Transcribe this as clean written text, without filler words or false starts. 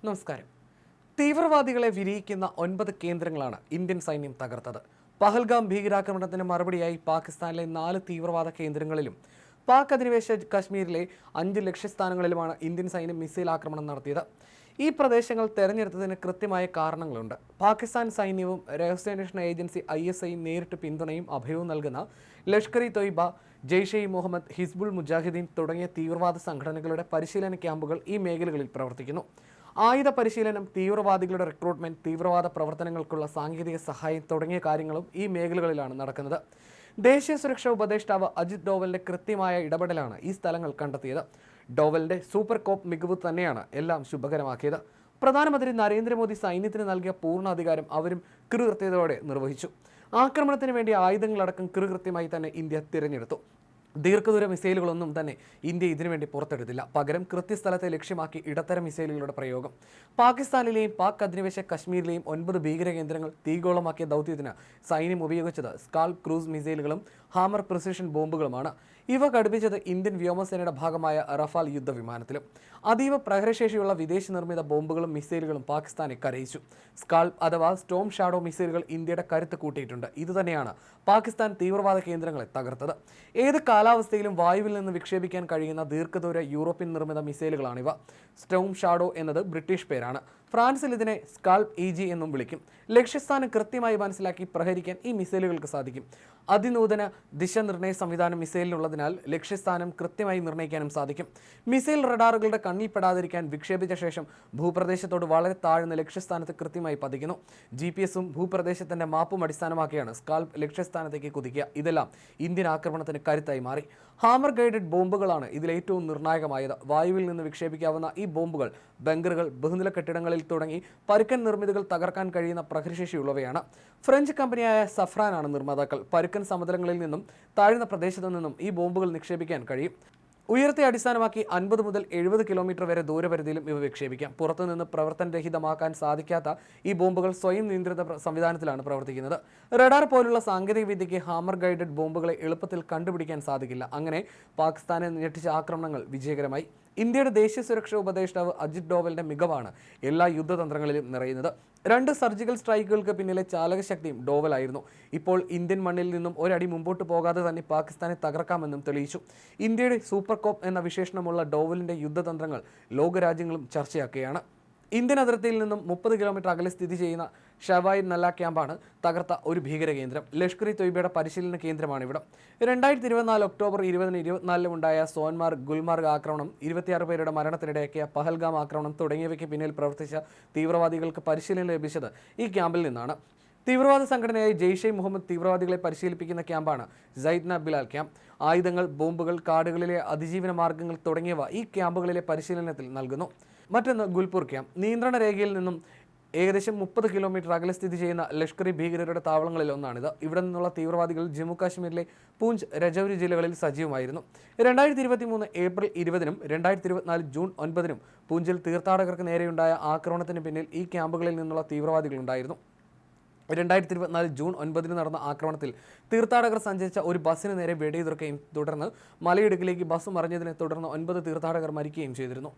നമസ്കാരം. തീവ്രവാദികളെ വിരിയിക്കുന്ന 9 കേന്ദ്രങ്ങളാണ് ഇന്ത്യൻ സൈന്യം തകർത്തത്. പഹൽഗാം ഭീകരാക്രമണത്തിന് മറുപടിയായി പാകിസ്ഥാനിലെ 4 തീവ്രവാദ കേന്ദ്രങ്ങളിലും പാക് അധിനിവേശ കശ്മീരിലെ 5 ലക്ഷ്യസ്ഥാനങ്ങളിലുമാണ് ഇന്ത്യൻ സൈന്യം മിസൈൽ ആക്രമണം നടത്തിയത്. ഈ പ്രദേശങ്ങൾ തെരഞ്ഞെടുത്തതിന് കൃത്യമായ കാരണങ്ങളുണ്ട്. പാകിസ്ഥാൻ സൈന്യവും രഹസ്യാന്വേഷണ ഏജൻസി ISI നേരിട്ട് പിന്തുണയും അഭയവും നൽകുന്ന ലഷ്കർ ഇ തൊയ്ബ, ജെയ്ഷെ ഇ മുഹമ്മദ്, ഹിസ്ബുൾ മുജാഹിദ്ദീൻ തുടങ്ങിയ തീവ്രവാദ സംഘടനകളുടെ പരിശീലന ക്യാമ്പുകൾ ഈ മേഖലകളിൽ പ്രവർത്തിക്കുന്നു. ആയുധ പരിശീലനം, തീവ്രവാദികളുടെ റിക്രൂട്ട്മെന്റ്, തീവ്രവാദ പ്രവർത്തനങ്ങൾക്കുള്ള സാങ്കേതിക സഹായം തുടങ്ങിയ കാര്യങ്ങളും ഈ മേഖലകളിലാണ് നടക്കുന്നത്. ദേശീയ സുരക്ഷാ ഉപദേഷ്ടാവ് അജിത് ഡോവലിന്റെ കൃത്യമായ ഇടപെടലാണ് ഈ സ്ഥലങ്ങൾ കണ്ടെത്തിയത്. ഡോവലിന്റെ സൂപ്പർ കോപ്പ് മികവ് തന്നെയാണ് എല്ലാം ശുഭകരമാക്കിയത്. പ്രധാനമന്ത്രി നരേന്ദ്രമോദി സൈന്യത്തിന് നൽകിയ പൂർണ്ണ അധികാരം അവരും കൃത്യതയോടെ നിർവഹിച്ചു. ആക്രമണത്തിന് വേണ്ടി ആയുധങ്ങളടക്കം കൃത്യമായി തന്നെ ഇന്ത്യ തിരഞ്ഞെടുത്തു. ദീർഘദൂര മിസൈലുകളൊന്നും തന്നെ ഇന്ത്യ ഇതിനുവേണ്ടി പുറത്തെടുത്തില്ല. പകരം കൃത്യസ്ഥലത്തെ ലക്ഷ്യമാക്കി ഇടത്തരം മിസൈലുകളുടെ പ്രയോഗം. പാകിസ്ഥാനിലെയും പാക് അധിനിവേശ കശ്മീരിലെയും 9 ഭീകര കേന്ദ്രങ്ങൾ തീഗോളമാക്കിയ ദൗത്യത്തിന് സൈന്യം ഉപയോഗിച്ചത് സ്കാൽപ് ക്രൂസ് മിസൈലുകളും ഹാമർ പ്രിസിഷൻ ബോംബുകളുമാണ്. ഇവ ഘടിപ്പിച്ചത് ഇന്ത്യൻ വ്യോമസേനയുടെ ഭാഗമായ റഫാൽ യുദ്ധവിമാനത്തിലും. അതീവ പ്രഹരശേഷിയുള്ള വിദേശ നിർമ്മിത ബോംബുകളും മിസൈലുകളും പാകിസ്ഥാനെ കരയിച്ചു. സ്കാൽപ് അഥവാ സ്റ്റോം ഷാഡോ മിസൈലുകൾ ഇന്ത്യയുടെ കരുത്ത് കൂട്ടിയിട്ടുണ്ട്. ഇതുതന്നെയാണ് പാകിസ്ഥാൻ തീവ്രവാദ കേന്ദ്രങ്ങളെ തകർത്തത്. ഏത് കാലാവസ്ഥയിലും വായുവിൽ നിന്ന് വിക്ഷേപിക്കാൻ കഴിയുന്ന ദീർഘദൂര യൂറോപ്യൻ നിർമ്മിത മിസൈലുകളാണിവ. സ്റ്റോം ഷാഡോ എന്നത് ബ്രിട്ടീഷ് പേരാണ്. ഫ്രാൻസിൽ ഇതിനെ സ്കാൽപ് EG എന്നും വിളിക്കും. ലക്ഷ്യസ്ഥാനം കൃത്യമായി മനസ്സിലാക്കി പ്രഹരിക്കാൻ ഈ മിസൈലുകൾക്ക് സാധിക്കും. അതിനൂതന ദിശനിർണ്ണയ സംവിധാനം മിസൈലിനുള്ളതിനാൽ ലക്ഷ്യസ്ഥാനം കൃത്യമായി നിർണ്ണയിക്കാനും സാധിക്കും. മിസൈൽ റഡാറുകളുടെ കണ്ണിൽപ്പെടാതിരിക്കാൻ വിക്ഷേപിച്ച ശേഷം ഭൂപ്രദേശത്തോട് വളരെ താഴ്ന്ന ലക്ഷ്യസ്ഥാനത്ത് കൃത്യമായി പതിക്കുന്നു. GPS-ഉം ഭൂപ്രദേശത്തിന്റെ മാപ്പും അടിസ്ഥാനമാക്കിയാണ് സ്കാൽപ് ലക്ഷ്യസ്ഥാനത്തേക്ക് കുതിക്കുക. ഇതെല്ലാം ഇന്ത്യൻ ആക്രമണത്തിന് കരുത്തായി മാറി. ഹാമർ ഗൈഡഡ് ബോംബുകളാണ് ഇതിലേറ്റവും നിർണായകമായത്. വായുവിൽ നിന്ന് വിക്ഷേപിക്കാവുന്ന ഈ ബോംബുകൾ ബങ്കറുകൾ, ബഹുനില കെട്ടിടങ്ങളിൽ തുടങ്ങി പരുക്കൻ നിർമ്മിതികൾ തകർക്കാൻ കഴിയുന്ന പ്രഹരശേഷിയുള്ളവയാണ്. ഫ്രഞ്ച് കമ്പനിയായ സഫ്രാനാണ് നിർമ്മാതാക്കൾ. പരുക്കൻ സമതലങ്ങളിൽ നിന്നും താഴ്ന്ന പ്രദേശത്തു നിന്നും ഈ ബോംബുകൾ നിക്ഷേപിക്കാൻ കഴിയും. ഉയരത്തെ അടിസ്ഥാനമാക്കി 50 മുതൽ 70 കിലോമീറ്റർ വരെ ദൂരപരിധിയിലും ഇവ വിക്ഷേപിക്കാം. പുറത്തുനിന്ന് പ്രവർത്തനരഹിതമാക്കാൻ സാധിക്കാത്ത ഈ ബോംബുകൾ സ്വയം നിയന്ത്രിത സംവിധാനത്തിലാണ് പ്രവർത്തിക്കുന്നത്. റഡാർ പോലുള്ള സാങ്കേതിക വിദ്യയ്ക്ക് ഹാമർ ഗൈഡഡ് ബോംബുകളെ എളുപ്പത്തിൽ കണ്ടുപിടിക്കാൻ സാധിക്കില്ല. അങ്ങനെ പാകിസ്ഥാനെ ഞെട്ടിച്ച ആക്രമണങ്ങൾ വിജയകരമായി. ഇന്ത്യയുടെ ദേശീയ സുരക്ഷാ ഉപദേഷ്ടാവ് അജിത് ഡോവലിന്റെ മികവാണ് എല്ലാ യുദ്ധതന്ത്രങ്ങളിലും നിറയുന്നത്. 2 സർജിക്കൽ സ്ട്രൈക്കുകൾക്ക് പിന്നിലെ ചാലകശക്തിയും ഡോവലായിരുന്നു. ഇപ്പോൾ ഇന്ത്യൻ മണ്ണിൽ നിന്നും ഒരടി മുമ്പോട്ട് പോകാതെ തന്നെ പാകിസ്ഥാനെ തകർക്കാമെന്നും തെളിയിച്ചു. ഇന്ത്യയുടെ സൂപ്പർ കോപ്പ് എന്ന വിശേഷണമുള്ള ഡോവലിന്റെ യുദ്ധതന്ത്രങ്ങൾ ലോകരാജ്യങ്ങളും ചർച്ചയാക്കുകയാണ്. ഇന്ത്യൻ അതിർത്തിയിൽ നിന്നും 30 കിലോമീറ്റർ അകലെ സ്ഥിതി ചെയ്യുന്ന ഷവായ് നല്ല ക്യാമ്പാണ് തകർത്ത ഒരു ഭീകര കേന്ദ്രം. ലഷ്കർ ഇ തൊയ്ബയുടെ പരിശീലന കേന്ദ്രമാണ് ഇവിടം. 2024 ഒക്ടോബർ 20-ന് 24-ലും ഉണ്ടായ സോൻമാർഗ്, ഗുൽമാർഗ് ആക്രമണം, 26 പേരുടെ മരണത്തിനിടയാക്കിയ പഹൽഗാം ആക്രമണം തുടങ്ങിയവയ്ക്ക് പിന്നിൽ പ്രവർത്തിച്ച തീവ്രവാദികൾക്ക് പരിശീലനം ലഭിച്ചത് ഈ ക്യാമ്പിൽ നിന്നാണ്. തീവ്രവാദ സംഘടനയായ ജെയ്ഷെ ഇ മുഹമ്മദ് തീവ്രവാദികളെ പരിശീലിപ്പിക്കുന്ന ക്യാമ്പാണ് സൈദ്ന ബിലാൽ ക്യാമ്പ്. ആയുധങ്ങൾ, ബോംബുകൾ, കാടുകളിലെ അതിജീവന മാർഗ്ഗങ്ങൾ തുടങ്ങിയവ ഈ ക്യാമ്പുകളിലെ പരിശീലനത്തിൽ നൽകുന്നു. മറ്റൊന്ന് ഗുൽപൂർ ക്യാമ്പ്. നിയന്ത്രണ രേഖയിൽ നിന്നും ഏകദേശം 30 കിലോമീറ്റർ അകലെ സ്ഥിതി ചെയ്യുന്ന ലഷ്കറി ഭീകരരുടെ താവളങ്ങളിൽ ഒന്നാണിത്. ഇവിടെ നിന്നുള്ള തീവ്രവാദികൾ ജമ്മു കാശ്മീരിലെ പൂഞ്ച്, രജൌരി ജില്ലകളിൽ സജീവമായിരുന്നു. 2023 ഏപ്രിൽ 20-നും 2024 ജൂൺ 9-നും പൂഞ്ചിൽ തീർത്ഥാടകർക്ക് നേരെയുണ്ടായ ആക്രമണത്തിന് പിന്നിൽ ഈ ക്യാമ്പുകളിൽ നിന്നുള്ള തീവ്രവാദികളുണ്ടായിരുന്നു. 2024 ജൂൺ 9-ന് നടന്ന ആക്രമണത്തിൽ തീർത്ഥാടകർ സഞ്ചരിച്ച ഒരു ബസ്സിന് നേരെ വെടിയുതിർക്കുകയും തുടർന്ന് മലയിടുക്കിലേക്ക് ബസ് മറിഞ്ഞതിനെ തുടർന്ന് 9 തീർത്ഥാടകർ മരിക്കുകയും ചെയ്തിരുന്നു.